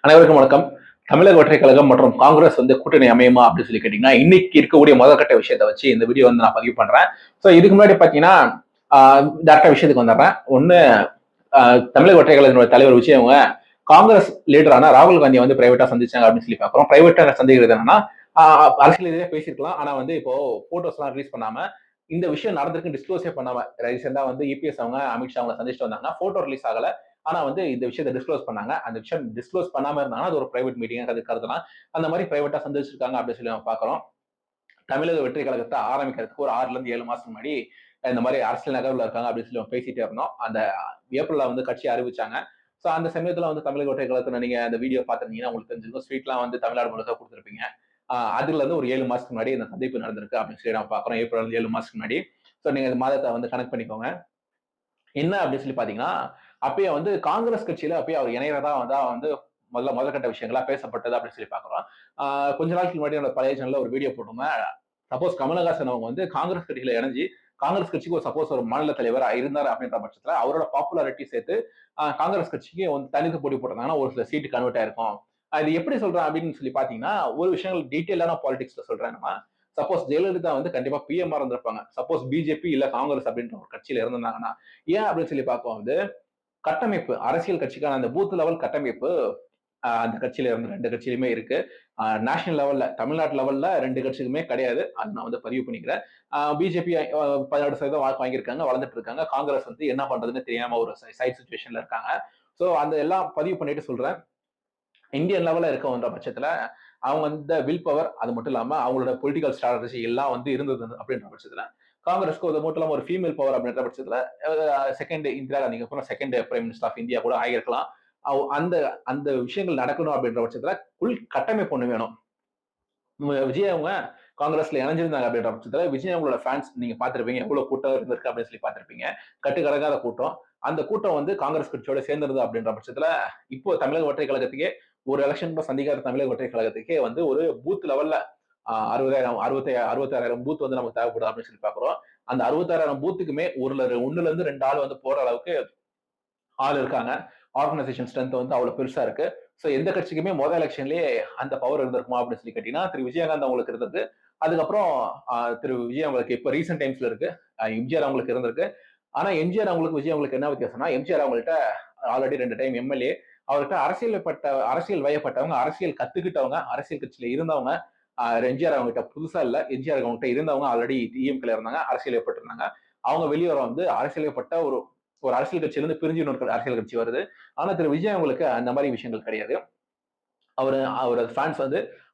அனைவருக்கும் வணக்கம். தமிழக வெற்றிக் கழகம் மற்றும் காங்கிரஸ் கூட்டணி அமையுமா அப்படின்னு சொல்லி கேட்டீங்கன்னா, இன்னைக்கு இருக்கக்கூடிய முதற்கட்ட விஷயத்த வச்சு இந்த வீடியோ நான் பதிவு பண்றேன். சோ இதுக்கு முன்னாடி பாத்தீங்கன்னா, டைரக்டா விஷயத்துக்கு வந்துடுறேன். ஒண்ணு தமிழக வெற்றிக் கழகத்தினுடைய தலைவர் விஜய் அவங்க காங்கிரஸ் லீடரான ராகுல் காந்தியை பிரைவேட்டா சந்திச்சாங்க அப்படின்னு சொல்லி பாக்குறோம். பிரைவேட்டா சந்திக்கிறது என்னன்னா, அரசியல் ரீதியா பேசியிருக்கலாம். ஆனா இப்போ போட்டோஸ் எல்லாம் ரிலீஸ் பண்ணாம இந்த விஷயம் நடந்திருக்கு டிஸ்க்ளோஸே பண்ணாம ரீசெண்டா இபிஎஸ் அவங்க அமித்ஷா அவங்களை சந்திச்சுட்டு வந்தாங்க. போட்டோ ரிலீஸ் ஆகல. ஆனா இந்த விஷயத்தை டிஸ்க்ளோஸ் பண்ணாங்க. அந்த விஷயம் டிஸ்க்ளோஸ் பண்ணாம இருந்தாங்கன்னா அது ஒரு பிரைவேட் மீட்டிங் அது கருதலாம். அந்த மாதிரி பிரைவேட்டா சந்திச்சிருக்காங்க அப்படின்னு சொல்லி நம்ம பாக்குறோம். தமிழக வெற்றி கழகத்தை ஆரம்பிக்கிறதுக்கு ஒரு 6ல இருந்து 7 மாசம் முன்னாடி இந்த மாதிரி அரசியல் நகர்வுல இருக்காங்க அப்படின்னு சொல்லி பேசிட்டே இருந்தோம். அந்த ஏப்ரல்ல கட்சி அறிவிச்சாங்க. சோ அந்த சமயத்துல தமிழக வெற்றி கழகத்துல நீங்க அந்த வீடியோ பாத்திருந்தீங்கன்னா உங்களுக்கு தெரிஞ்சிருக்கும். ஸ்வீட்லாம் தமிழ்நாடு முழுக்க கொடுத்துருப்பீங்க. அதுல இருந்து ஒரு 7 மாசத்துக்கு முன்னாடி இந்த சந்திப்பு நடந்திருக்கு அப்படின்னு சொல்லி நம்ம பாக்குறோம். ஏப்ரல் 7 மாசத்துக்கு முன்னாடி. சோ நீங்க இந்த மாதத்தை கனெக்ட் பண்ணிக்கோங்க. என்ன அப்படின்னு சொல்லி பாத்தீங்கன்னா, அப்பயே காங்கிரஸ் கட்சியில அப்பயே அவர் இணையறதா முதற்கட்ட விஷயங்களா பேசப்பட்டது அப்படின்னு சொல்லி பாக்குறோம். கொஞ்ச நாளைக்கு முன்னாடி என்னோட பழைய சேனல்ல ஒரு வீடியோ போட்டிருந்தேன். சப்போஸ் கமலஹாசன் அவங்க காங்கிரஸ் கட்சியில இணைஞ்சு காங்கிரஸ் கட்சிக்கு சப்போஸ் ஒரு மாநில தலைவர் இருந்தார் அப்படின்ற பட்சத்துல அவரோட பாப்புலாரிட்டி சேர்த்து காங்கிரஸ் கட்சிக்கு தனித்து போட்டி போட்டிருந்தாங்கன்னா ஒரு சில சீட்டு கன்வெர்ட் ஆயிருக்கும். அது எப்படி சொல்றேன் அப்படின்னு சொல்லி பாத்தீங்கன்னா, ஒரு விஷயங்கள் டீட்டெயிலான பாலிடிக்ஸ்ல சொல்றேன். சப்போஸ் ஜெயலலிதா பிஎம் இருந்திருப்பாங்க. சப்போஸ் பிஜேபி இல்ல காங்கிரஸ் அப்படின்ற ஒரு கட்சியில இருந்திருந்தாங்கன்னா, ஏன் அப்படின்னு சொல்லி பார்க்கும்போது கட்டமைப்பு அரசியல் கட்சிக்கான அந்த பூத் லெவல் கட்டமைப்பு அந்த கட்சியில இருந்து 2 கட்சியிலுமே இருக்கு. நேஷனல் லெவல்ல தமிழ்நாட்டு லெவல்ல 2 கட்சிக்குமே கிடையாது. அது நான் பதிவு பண்ணிக்கிறேன். பிஜேபி 16% வாக்கு வாங்கியிருக்காங்க, வளர்ந்துட்டு இருக்காங்க. காங்கிரஸ் என்ன பண்றதுன்னு தெரியாம ஒரு சைட் சிச்சுவேஷன்ல இருக்காங்க. சோ அந்த எல்லாம் பதிவு பண்ணிட்டு சொல்றேன். இந்தியன் லெவல்ல இருக்கன்ற பட்சத்துல அவங்க வில் பவர் அது மட்டும் இல்லாம அவங்களோட பொலிட்டிக்கல் ஸ்ட்ராட்டஜி எல்லாம் இருந்தது அப்படின்ற பட்சத்துல காங்கிரஸ்க்கு அது மட்டும் இல்லாம ஒரு ஃபீமேல் பவர் அப்படின்ற பட்சத்துல செகண்ட் இந்திரா காந்திக்கு அப்புறம் second prime minister of India கூட ஆகியிருக்கலாம். அந்த அந்த விஷயங்கள் நடக்கணும் அப்படின்ற பட்சத்துல கட்டமைப்பு ஒண்ணு வேணும். விஜய் அவங்க காங்கிரஸ்ல இணைஞ்சிருந்தாங்க அப்படின்ற பட்சத்துல விஜய் அவங்களோட ஃபேன்ஸ் நீங்க பாத்திருப்பீங்க எவ்வளவு கூட்டம் இருந்திருக்கு அப்படின்னு சொல்லி பாத்திருப்பீங்க. கட்டுக்கடங்காத கூட்டம். அந்த கூட்டம் காங்கிரஸ் கட்சியோட சேர்ந்திருந்தது அப்படின்ற பட்சத்துல இப்போ தமிழக ஒற்றை கழகத்துக்கே ஒரு எலெக்ஷன் சந்திக்காத தமிழக ஒற்றை கழகத்துக்கே ஒரு பூத் லெவல்ல 60,000 66,000 பூத் நமக்கு தேவைப்படும் அப்படின்னு சொல்லி பாக்குறோம். அந்த 66,000 பூத்துக்குமே ஒண்ணுல இருந்து 2 ஆள் போற அளவுக்கு ஆள் இருக்காங்க. ஆர்கனைசேஷன் ஸ்ட்ரென்த் அவ்வளவு பெருசா இருக்கு. சோ எந்த கட்சிக்குமே முதல் எலெக்ஷன்லயே அந்த பவர் இருந்திருக்குமா அப்படின்னு சொல்லி கேட்டீங்கன்னா திரு விஜயகாந்த் அவங்களுக்கு இருந்தது. அதுக்கப்புறம் திரு விஜய் அவங்களுக்கு இப்ப ரீசெண்ட் டைம்ஸ்ல இருக்கு. எம்ஜிஆர் அவங்களுக்கு இருந்திருக்கு. ஆனா எம்ஜிஆர் அவங்களுக்கு விஜய் அவங்களுக்கு என்ன வித்தியாசம்னா எம்ஜிஆர் அவங்கள்ட்ட ஆல்ரெடி 2 டைம் எம்எல்ஏ அவர்கிட்ட அரசியல் வயப்பட்டவங்க, அரசியல் கத்துக்கிட்டவங்க, அரசியல் கட்சியில இருந்தவங்க. எம்ஜிஆர் அவங்ககிட்ட புதுசா இல்ல. எம்ஜிஆர் அவங்ககிட்ட இருந்தவங்க ஆல்ரெடி டிஎம்கேல இருந்தாங்க, அரசியல் ஏற்பட்டிருந்தாங்க. அவங்க வெளியே வர அரசியல் ஏற்பட்ட ஒரு ஒரு அரசியல் கட்சியிலிருந்து பிரிஞ்சு இன்னொரு அரசியல் கட்சி வருது. ஆனா திரு விஜய் அவங்களுக்கு அந்த மாதிரி விஷயங்கள் கிடையாது. அவரோட ஃபேன்ஸ்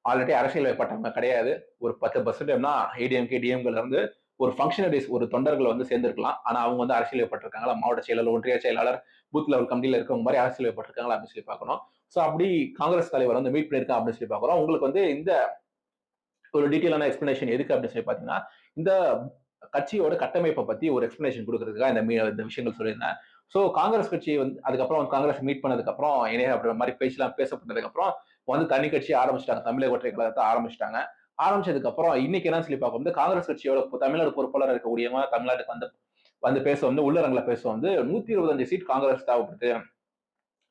ஆல்ரெடி அரசியல் ஏற்பட்டவங்க கிடையாது. ஒரு 10% ஏடிஎம்கே டிஎம்கேல இருந்து ஒரு ஃபங்க்ஷனரிஸ் ஒரு தொண்டர்கள் சேர்ந்திருக்கலாம். ஆனா அவங்க அரசியல் ஏற்பட்டிருக்காங்களா, மாவட்ட செயலாளர், ஒன்றிய செயலாளர், பூத் லெவல் கமிட்டியில இருக்கவங்க மாதிரி அரசியல் ஏற்பட்டிருக்காங்களா அப்படின்னு சொல்லி பார்க்கணும். சோ அப்படி காங்கிரஸ் தலைவர் மீட் பண்ணியிருக்கா அப்படின்னு சொல்லி பார்க்கிறோம். உங்களுக்கு இந்த ஒரு டீட்டெயிலான எக்ஸ்பிளனேஷன் எதுக்கு அப்படின்னு சொல்லி பாத்தீங்கன்னா, இந்த கட்சியோட கட்டமைப்பை பத்தி ஒரு எக்ஸ்பிளனேஷன் கொடுக்கறதுக்காக இந்த விஷயங்கள் சொல்லியிருந்தேன். சோ காங்கிரஸ் கட்சி அதுக்கப்புறம் காங்கிரஸ் மீட் பண்ணதுக்கு அப்புறம் இணைய அப்படி மாதிரி பேச்செல்லாம் பேசப்பட்டதுக்கு அப்புறம் தனி கட்சி ஆரம்பிச்சிட்டாங்க. தமிழக ஒற்றை கழகத்தை ஆரம்பிச்சிட்டாங்க. ஆரம்பிச்சதுக்கு அப்புறம் இன்னைக்கு என்ன சொல்லி பார்க்கும்போது காங்கிரஸ் கட்சியோட தமிழ்நாடு பொறுப்பாளர் இருக்கக்கூடியவங்க தமிழ்நாட்டுக்கு வந்து பேச உள்ளரங்கில பேச 125 சீட் காங்கிரஸ் தேவைப்படுது.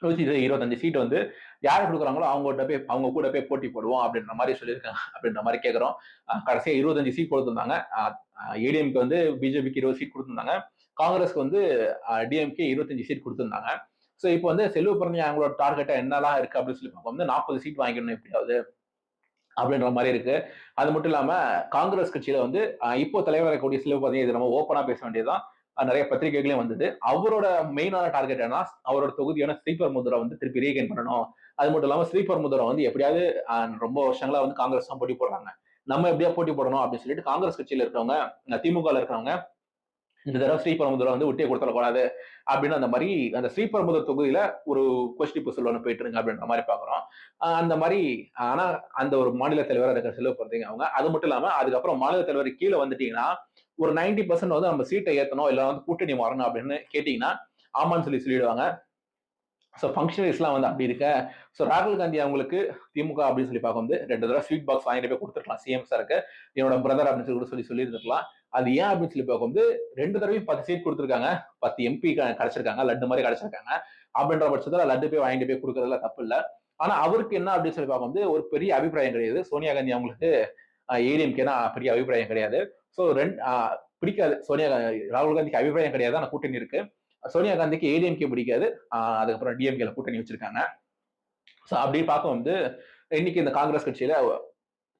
125 சீட் யாரு கொடுக்குறாங்களோ அவங்க கூட போய் போட்டி போடுவோம் அப்படின்ற மாதிரி சொல்லியிருக்காங்க அப்படின்ற மாதிரி கேட்கிறோம். கடைசியா 25 சீட் கொடுத்திருந்தாங்க. ஏடிஎம்கே பிஜேபிக்கு 20 சீட் கொடுத்திருந்தாங்க. காங்கிரஸ்க்கு டிஎம்கே 25 சீட் கொடுத்திருந்தாங்க. சோ இப்போ செல்வ பிறந்தநாயகம் அவங்களோட டார்கெட்டா என்னெல்லாம் இருக்கு அப்படின்னு சொல்லி பார்ப்போம். 40 சீட் வாங்கிடணும் எப்படியாவது அப்படின்ற மாதிரி இருக்கு. அது மட்டும் இல்லாம காங்கிரஸ் கட்சியில இப்போ தலைவராக கூடிய செல்வ பிறந்தநாயகம் இது நம்ம ஓப்பனா பேச வேண்டியதுதான். நிறைய பத்திரிகைகளையும் வந்தது. அவரோட மெயினான டார்கெட் என்ன அவரோட தொகுதியான ஸ்ரீபெரும்புதூரை திருப்பி ரீகெயின் பண்ணணும். அது மட்டும் இல்லாம ஸ்ரீபெரும்புதூரை எப்படியாவது ரொம்ப வருஷங்களா காங்கிரஸ் தான் போட்டி போடுறாங்க. நம்ம எப்படியா போட்டி போடணும் அப்படின்னு சொல்லிட்டு காங்கிரஸ் கட்சியில இருக்கிறவங்க, திமுக இருக்கிறவங்க இந்த தடவை ஸ்ரீபெரும்புதூரை விட்டே கொடுத்துடக்கூடாது அப்படின்னு அந்த மாதிரி அந்த ஸ்ரீபெரும்புதூர் தொகுதியில ஒரு கொஸ்டின் சொல்லணும் போயிட்டு இருங்க அப்படின்ற மாதிரி பாக்குறோம். அந்த மாதிரி ஆனா அந்த ஒரு மாநில தலைவராக இருக்கிற செல்வ பிறந்தநாயகம் அவங்க. அது மட்டும் இல்லாம அதுக்கப்புறம் மாநில தலைவர் கீழே வந்துட்டீங்கன்னா ஒரு 90% நம்ம சீட்டை ஏத்தணும் இல்ல கூட்டணி மாறணும் அப்படின்னு கேட்டீங்கன்னா ஆமான்னு சொல்லிடுவாங்க. சோ ஃபங்க்ஷனரிஸ் எல்லாம் அப்படி இருக்க. சோ ராகுல் காந்தி அவங்களுக்கு திமுக அப்படின்னு சொல்லி பார்க்கும்போது 2 தடவை ஸ்வீட் பாக்ஸ் வாங்கிட்டு போய் கொடுத்துருக்கலாம் சிஎம் சாருக்கு. என்னோட பிரதர் அப்படின்னு சொல்லி இருந்திருக்கலாம். அது ஏன் அப்படின்னு சொல்லி பார்க்கும்போது 2 தடவையும் 10 சீட் கொடுத்துருக்காங்க. 10 எம்பி கிடைச்சிருக்காங்க. லட்டு மாதிரி கிடைச்சிருக்காங்க. அப்படின்ற பட்சத்துல லட்டு போய் வாங்கிட்டு போய் கொடுக்கறதுல தப்பு இல்ல. ஆனா அவருக்கு என்ன அப்படின்னு சொல்லி பார்க்கும் ஒரு பெரிய அபிப்பிராயம் கிடையாது. சோனியா காந்தி அவங்களுக்கு ஏடிஎம்கேனா பெரிய அபிப்பிராயம் கிடையாது. ஸோ பிடிக்காது. ராகுல் காந்திக்கு அபிப்பிராயம் கிடையாது, ஆனா கூட்டணி இருக்கு. சோனியா காந்திக்கு ஏடிஎம்கே பிடிக்காது, அதுக்கப்புறம் டிஎம்கேல கூட்டணி வச்சிருக்காங்க. ஸோ அப்படி பார்க்க இன்னைக்கு இந்த காங்கிரஸ் கட்சியில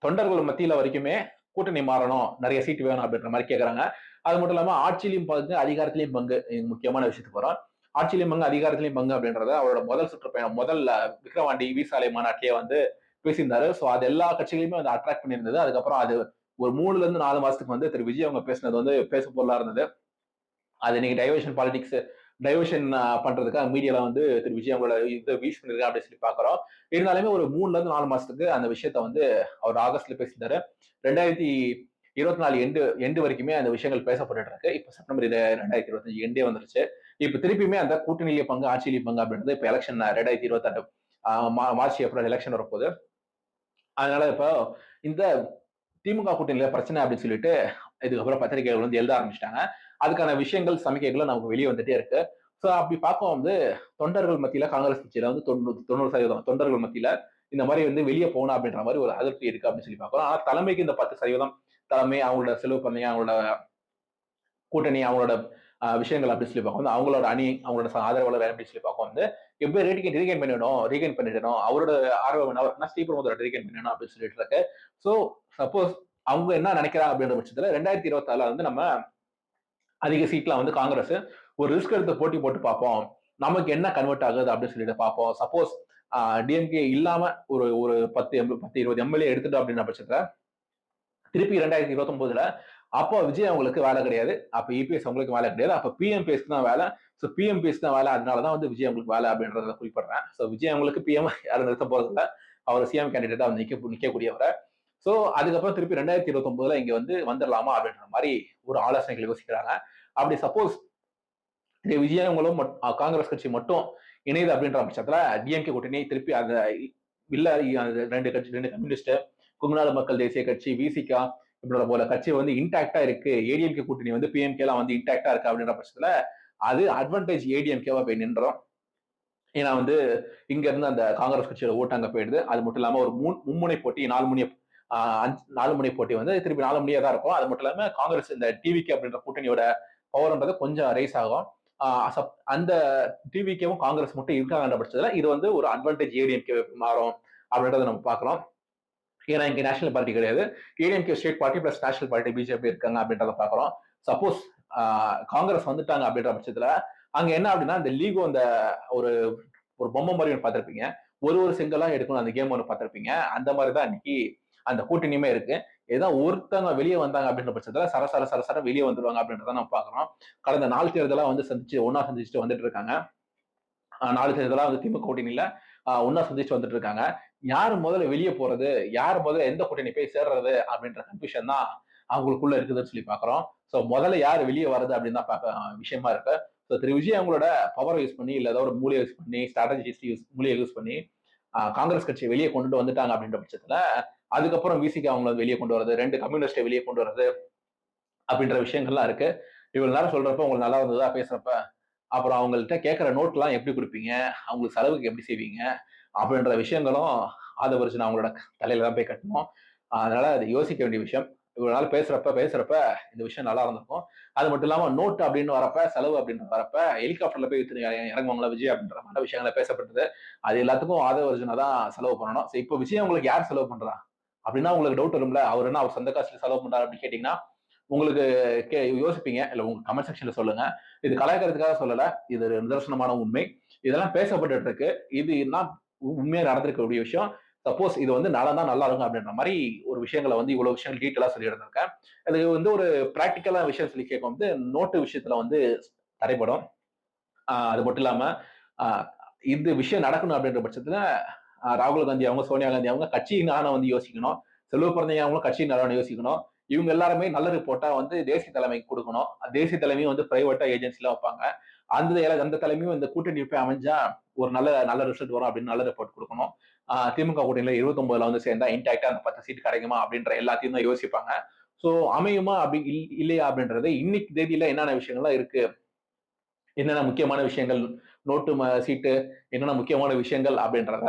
தொண்டர்கள் மத்தியில வரைக்குமே கூட்டணி மாறணும், நிறைய சீட்டு வேணும் அப்படின்ற மாதிரி கேட்கறாங்க. அது மட்டும் இல்லாம ஆட்சியிலையும் பங்கு, அதிகாரத்திலையும் பங்கு, முக்கியமான விஷயத்துக்கு போறோம். ஆட்சியிலையும் பங்கு, அதிகாரத்திலையும் பங்கு அப்படின்றத அவரோட முதல் சுற்றுப்பயணம், முதல்ல விக்ரவாண்டி விசாலை மாநாட்டிலேயே பேசியிருந்தாரு. ஸோ அது எல்லா கட்சிகளையுமே அட்ராக்ட் பண்ணியிருந்தது. அதுக்கப்புறம் அது ஒரு 3ல இருந்து 4 மாசத்துக்கு திரு விஜய் அவங்க பேசினது பேச பொருளா இருந்தது. அது நீங்க டைவர்ஷன் பண்றதுக்காக மீடியால திரு விஜய் அவங்களோட இதை வீஸ் பண்ணிருக்காங்க அப்படின்னு சொல்லி பாக்குறோம். இருந்தாலுமே ஒரு 3ல இருந்து 4 மாசத்துக்கு அந்த விஷயத்த அவர் ஆகஸ்ட்ல பேசியிருந்தாரு. 2024 எண்டு வரைக்குமே அந்த விஷயங்கள் பேசப்பட்டு இருக்கு. இப்ப செப்டம்பர் 2025 எண்டே வந்துருச்சு. இப்ப திருப்பியுமே அந்த கூட்டணியிலே பங்கு, ஆட்சியிலே பங்கு அப்படின்றது இப்ப எலெக்ஷன் 2026 மார்ச் ஏப்ரல் எலெக்ஷன் வரப்போகுது. அதனால இப்போ இந்த திமுக கூட்டணியில பிரச்சனை அப்படின்னு சொல்லிட்டு இதுக்கப்புறம் பத்திரிகைகள் எழுத ஆரம்பிச்சிட்டாங்க. அதுக்கான விஷயங்கள், சமிக்கைகளும் நமக்கு வெளியே வந்துட்டே இருக்கு. ஸோ அப்படி பார்க்க தொண்டர்கள் மத்தியில காங்கிரஸ் கட்சியில 90% தொண்டர்கள் மத்தியில இந்த மாதிரி வெளியே போகணும் அப்படின்ற மாதிரி ஒரு அதிருப்தி இருக்கு அப்படின்னு சொல்லி பார்க்கிறோம். ஆனா தலைமைக்கு இந்த 10% தலைமை, அவங்களோட செலவு பண்ணி, அவங்களோட கூட்டணி, அவங்களோட விஷயங்கள் அப்படி சொல்லி பார்க்கும் அவங்களோட அணி, அவங்களோட ஆதரவாளர் அப்படி சொல்லி பார்க்கும் எப்படி ரீகைன் பண்ணிடணும் அவரோட ஆர்வம் அவர்னா ஸ்ரீபெரும்புதூரை ரீகைன் பண்ணணும் அப்படின்னு சொல்லிட்டு இருக்கு. ஸோ சப்போஸ் அவங்க என்ன நினைக்கிறாங்க அப்படின்ற பட்சத்துல 2024 நம்ம அதிக சீட்ல காங்கிரஸ் ஒரு ரிஸ்க் எடுத்து போட்டி போட்டு பார்ப்போம், நமக்கு என்ன கன்வெர்ட் ஆகுது அப்படின்னு சொல்லிட்டு பார்ப்போம். சப்போஸ் டிஎம்கே இல்லாம ஒரு ஒரு 10-20 எம்எல்ஏ எடுத்துட்டோம் அப்படின்ற பட்சத்துல திருப்பி 2029 அப்போ விஜய் அவங்களுக்கு வேலை கிடையாது, அப்ப இபிஎஸ் அவங்களுக்கு வேலை கிடையாது, அப்ப பிஎம்பிஎஸ் தான் வேலை. ஸோ பிஎம்பிஎஸ் தான் வேலை, அதனாலதான் விஜய் அவங்களுக்கு வேலை அப்படின்றத குறிப்பிடுறேன். ஸோ விஜய் அவங்களுக்கு பிஎம் யாரும் நிறுத்த போறது இல்லை, அவர் சிஎம் கேண்டிடேட்டா நிக்கக்கூடியவரை. ஸோ அதுக்கப்புறம் திருப்பி 2029 இங்க வந்துடலாமா அப்படின்ற மாதிரி ஒரு ஆலோசனைகள் யோசிக்கிறாங்க. அப்படி சப்போஸ் விஜய் அவங்களும் காங்கிரஸ் கட்சி மட்டும் இணையுது அப்படின்ற பட்சத்துல டிஎம்கே கூட்டணி திருப்பி அந்த இல்ல ரெண்டு கம்யூனிஸ்ட், குங்குநாடு மக்கள் தேசிய கட்சி, விசிகா இப்படி போல கட்சி இன்டாக்டா இருக்கு, ஏடிஎம்கே கூட்டணி பிஎம்கே எல்லாம் இன்டாக்டா இருக்கு அப்படின்ற பட்சத்துல அது அட்வான்டேஜ் ஏடிஎம்கேவா போய் நின்றோம். ஏன்னா இங்க இருந்து அந்த காங்கிரஸ் கட்சியோட ஓட்டு அங்க போயிடுது. அது மட்டும் இல்லாம ஒரு மும்முனை போட்டி, 4 முனை போட்டி திருப்பி 4 முனையா தான் இருக்கும். அது மட்டும் இல்லாம காங்கிரஸ் இந்த டிவிகே அப்படின்ற கூட்டணியோட பவர்ன்றது கொஞ்சம் ரைஸ் ஆகும். அந்த டிவிகேவும் காங்கிரஸ் மட்டும் இருக்காங்கன்ற பட்சத்துல இது ஒரு அட்வான்டேஜ் ஏடிஎம்கே மாறும் அப்படின்றத நம்ம பாக்குறோம். ஏன்னா இங்க நேஷனல் பார்ட்டி கிடையாது, ADMK state party plus national party BJP இருக்காங்க அப்படின்றத பாக்குறோம். சப்போஸ் காங்கிரஸ் வந்துட்டாங்க அப்படின்ற பட்சத்துல அங்க என்ன அப்படின்னா இந்த லீகோ அந்த ஒரு பொம்மை மாதிரி பார்த்திருப்பீங்க, ஒரு செங்கலா எடுக்கணும் அந்த கேம் பார்த்திருப்பீங்க. அந்த மாதிரிதான் இன்னைக்கு அந்த கூட்டணியுமே இருக்கு. ஏதோ ஒருத்தவங்க வெளியே வந்தாங்க அப்படின்ற பட்சத்துல சரசர வெளியே வந்துருவாங்க அப்படின்றத நம்ம பாக்குறோம். கடந்த 4 தேர்தலா சந்திச்சுட்டு வந்துட்டு இருக்காங்க. 4 தேர்தலா திமுக கூட்டணியில ஒன்னா சந்திச்சு வந்துட்டு இருக்காங்க. யாரு முதல்ல வெளியே போறது, யார் முதல்ல எந்த கூட்டணி போய் சேர்றது அப்படின்ற கன்ஃபியூஷன் தான் அவங்களுக்குள்ள இருக்குதுன்னு சொல்லி பாக்குறோம். சோ முதல்ல யாரு வெளியே வர்றது அப்படின்னு தான் விஷயமா இருக்கு. ஸோ திரு விஜய் அவங்களோட பவரை யூஸ் பண்ணி, இல்ல ஏதாவது ஒரு மூலியை யூஸ் பண்ணி, ஸ்ட்ராட்டஜி மூலியை யூஸ் பண்ணி காங்கிரஸ் கட்சியை வெளியே கொண்டுட்டு வந்துட்டாங்க அப்படின்ற பட்சத்துல அதுக்கப்புறம் விசிக்கு அவங்கள வெளியே கொண்டு வரது, 2 கம்யூனிஸ்டை வெளியே கொண்டு வரது அப்படின்ற விஷயங்கள்லாம் இருக்கு. இவ்வளவு நேரம் சொல்றப்ப உங்களுக்கு நல்லா இருந்ததா பேசுறப்ப, அப்புறம் அவங்கள்ட்ட கேட்கிற நோட் எல்லாம் எப்படி கொடுப்பீங்க, அவங்களுக்கு செலவுக்கு எப்படி செய்வீங்க அப்படின்ற விஷயங்களும் ஆதவர்ஜன் அவங்களோட தலையில தான் போய் கட்டணும். அதனால அது யோசிக்க வேண்டிய விஷயம். இவ்வளவு நாள் பேசுறப்ப இந்த விஷயம் நல்லா இருந்திருக்கும். அது மட்டும் இல்லாம நோட் அப்படின்னு வரப்ப, செலவு அப்படின்னு வரப்ப ஹெலிகாப்டர்ல போய் இறங்குவாங்களா விஜய் அப்படின்ற மாதிரி விஷயங்களை பேசப்பட்டது. அது எல்லாத்துக்கும் ஆதவர்ஜனா தான் செலவு பண்ணணும். இப்ப விஜய் உங்களுக்கு யார் செலவு பண்றா அப்படின்னா உங்களுக்கு டவுட் வரும்ல, அவர் என்ன அவர் சொந்த காசுல செலவு பண்றாரு அப்படின்னு கேட்டீங்கன்னா உங்களுக்கு யோசிப்பீங்க. இல்ல உங்க கமெண்ட் செக்ஷன்ல சொல்லுங்க. இது கலாய்க்கிறதுக்காக சொல்லல, இது நிதர்சனமான உண்மை. இதெல்லாம் பேசப்பட்டு இருக்கு. இது உண்மையா நடந்திருக்கக்கூடிய விஷயம். சப்போஸ் இது நடந்தா நல்லா இருக்கும் அப்படின்ற மாதிரி ஒரு விஷயங்களை இவ்வளவு விஷயங்கள் டீட்டெயிலா சொல்லி இருந்திருக்கேன். அது ஒரு பிராக்டிக்கலான விஷயம் சொல்லி கேட்கும் நோட்டு விஷயத்துல தடைப்படும். அது மட்டும் இல்லாம இந்த விஷயம் நடக்கணும் அப்படின்ற பட்சத்துல ராகுல் காந்தி அவங்க, சோனியா காந்தி அவங்க கட்சியின் நலனை யோசிக்கணும், செல்வ பிறந்தைய அவங்களும் கட்சியின் நலனை யோசிக்கணும். இவங்க எல்லாருமே நல்ல ரிப்போர்ட்டா தேசிய தலைமைக்கு கொடுக்கணும். தேசிய தலைமையும் பிரைவேட்டா ஏஜென்சில வைப்பாங்க. அந்த தலைமையும் இந்த கூட்டணி போய் அமைஞ்சா ஒரு நல்ல ரிசல்ட் வரும் அப்படின்னு நல்ல ரிப்போர்ட் கொடுக்கணும். திமுக கூட்டணியில 29 சேர்ந்தா இன்டாக்டா அந்த 10 சீட் கிடைக்குமா அப்படின்ற எல்லாத்தையும் தான் யோசிப்பாங்க. சோ அமையுமா அப்படி இல்லையா அப்படின்றது இன்னைக்கு தேதியில என்னென்ன விஷயங்கள்லாம் இருக்கு, என்னென்ன முக்கியமான விஷயங்கள் நோட்டு சீட்டு என்னென்ன முக்கியமான விஷயங்கள் அப்படின்றத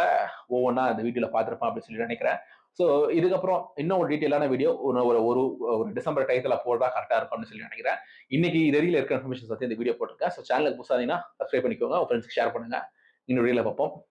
ஒவ்வொன்றா அந்த வீடியோல பார்த்துருப்பேன் அப்படின்னு சொல்லி நினைக்கிறேன். ஸோ இதுக்கப்புறம் இன்னும் ஒரு டீட்டெயிலான வீடியோ ஒரு ஒரு ஒரு டிசம்பர் டயத்தில் போடுறதா கரெக்டாக இருக்கும் அப்படின்னு சொல்லி நினைக்கிறேன். இன்னைக்கு ரெடியில் இருக்க இன்ஃபர்மேஷன் பற்றி இந்த வீடியோ போட்டிருக்கேன். ஸோ சேனலுக்கு புதுசாக சப்ஸ்கிரைப் பண்ணிக்கோங்க, உங்க ஃப்ரெண்ட்ஸ்க்கு ஷேர் பண்ணுங்க. இன்னொரு வீடியோல பார்ப்போம்.